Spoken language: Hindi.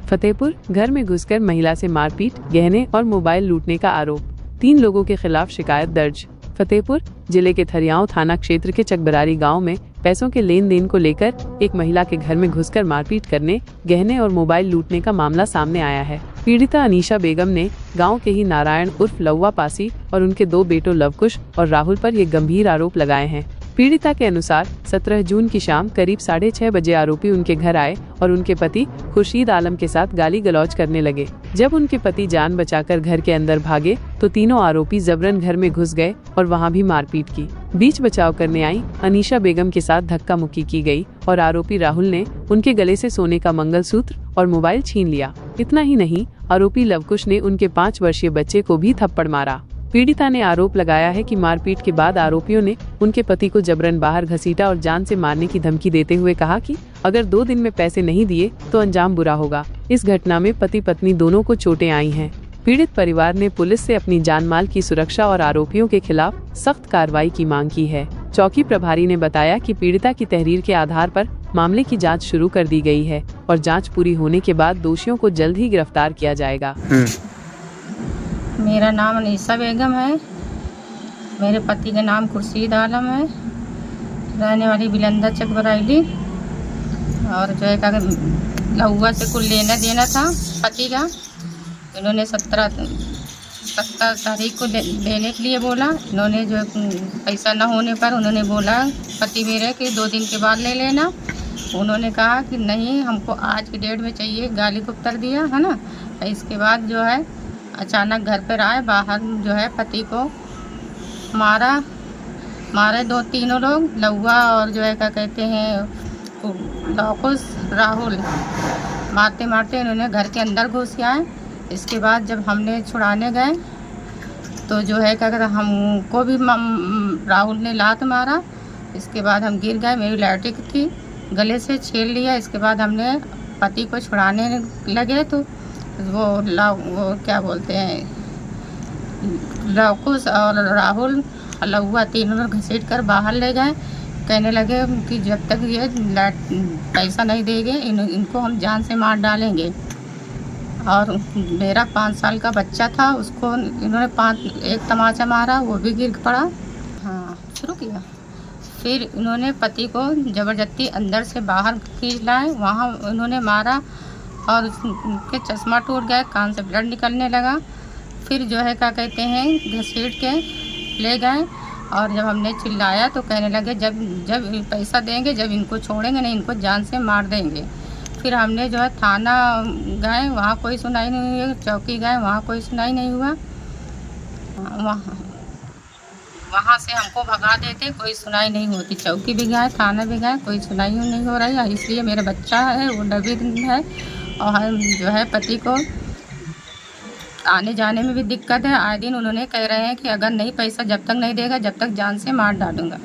फतेहपुर, घर में घुसकर महिला से मारपीट, गहने और मोबाइल लूटने का आरोप। 3 लोगों के खिलाफ शिकायत दर्ज। फतेहपुर जिले के थरियाओं थाना क्षेत्र के चकबरारी गांव में पैसों के लेन देन को लेकर एक महिला के घर में घुसकर मारपीट करने, गहने और मोबाइल लूटने का मामला सामने आया है। पीड़िता अनीशा बेगम ने गांव के ही नारायण उर्फ लौवा पासी और उनके 2 बेटों लवकुश और राहुल पर ये गंभीर आरोप लगाए हैं। पीड़िता के अनुसार 17 जून की शाम करीब 6:30 बजे आरोपी उनके घर आए और उनके पति खुर्शीद आलम के साथ गाली गलौज करने लगे। जब उनके पति जान बचाकर घर के अंदर भागे तो तीनों आरोपी जबरन घर में घुस गए और वहां भी मारपीट की। बीच बचाव करने आई अनीशा बेगम के साथ धक्का मुक्की की गई और आरोपी राहुल ने उनके गले से सोने का मंगलसूत्र और मोबाइल छीन लिया। इतना ही नहीं, आरोपी लवकुश ने उनके 5 वर्षीय बच्चे को भी थप्पड़ मारा। पीड़िता ने आरोप लगाया है कि मारपीट के बाद आरोपियों ने उनके पति को जबरन बाहर घसीटा और जान से मारने की धमकी देते हुए कहा कि अगर 2 दिन में पैसे नहीं दिए तो अंजाम बुरा होगा। इस घटना में पति पत्नी दोनों को चोटें आई हैं। पीड़ित परिवार ने पुलिस से अपनी जान माल की सुरक्षा और आरोपियों के खिलाफ सख्त कार्रवाई की मांग की है। चौकी प्रभारी ने बताया कि पीड़िता की तहरीर के आधार पर मामले की जाँच शुरू कर दी गई है और जाँच पूरी होने के बाद दोषियों को जल्द ही गिरफ्तार किया जाएगा। मेरा नाम अनीशा बेगम है। मेरे पति का नाम खुर्शीद आलम है। रहने वाली बिलंदा चकबराइली। और जो है लहुआ से कुछ लेना देना था पति का। इन्होंने 17 तारीख को देने के लिए बोला। इन्होंने जो पैसा न होने पर उन्होंने बोला पति मेरे कि 2 दिन के बाद ले लेना। उन्होंने कहा कि नहीं, हमको आज की डेट में चाहिए। गाली को उत्तर दिया है ना। इसके बाद जो है अचानक घर पर आए, बाहर जो है पति को मारे 2-3 लोग, लौवा और जो है क्या कहते हैं लौकुश राहुल। मारते मारते इन्होंने घर के अंदर घुस आए। इसके बाद जब हमने छुड़ाने गए तो जो है क्या कहते हमको भी राहुल ने लात मारा। इसके बाद हम गिर गए। मेरी लैट्रिक थी, गले से छीन लिया। इसके बाद हमने पति को छुड़ाने लगे तो वो क्या बोलते हैं लवकुश और राहुल लहुआ तीनों लोग घसीट कर बाहर ले गए। कहने लगे कि जब तक ये पैसा नहीं देंगे इनको हम जान से मार डालेंगे। और मेरा 5 साल का बच्चा था, उसको इन्होंने एक तमाचा मारा, वो भी गिर पड़ा। हाँ, शुरू किया। फिर इन्होंने पति को ज़बरदस्ती अंदर से बाहर खींच लाए, वहाँ इन्होंने मारा और उनके चश्मा टूट गया, कान से ब्लड निकलने लगा। फिर जो है क्या कहते हैं घसीट के ले गए और जब हमने चिल्लाया तो कहने लगे जब पैसा देंगे, जब इनको छोड़ेंगे नहीं, इनको जान से मार देंगे। फिर हमने जो है थाना गए, वहाँ कोई सुनाई नहीं हुई। चौकी गए, वहाँ कोई सुनाई नहीं हुआ। वहाँ से हमको भगा देते, कोई सुनाई नहीं होती। चौकी भी गए, थाना भी गए, कोई सुनाई नहीं हो रही है। इसलिए मेरा बच्चा है वो 90 दिन है और हम जो है पति को आने जाने में भी दिक्कत है। आए दिन उन्होंने कह रहे हैं कि अगर नहीं पैसा जब तक नहीं देगा जब तक जान से मार डालूँगा।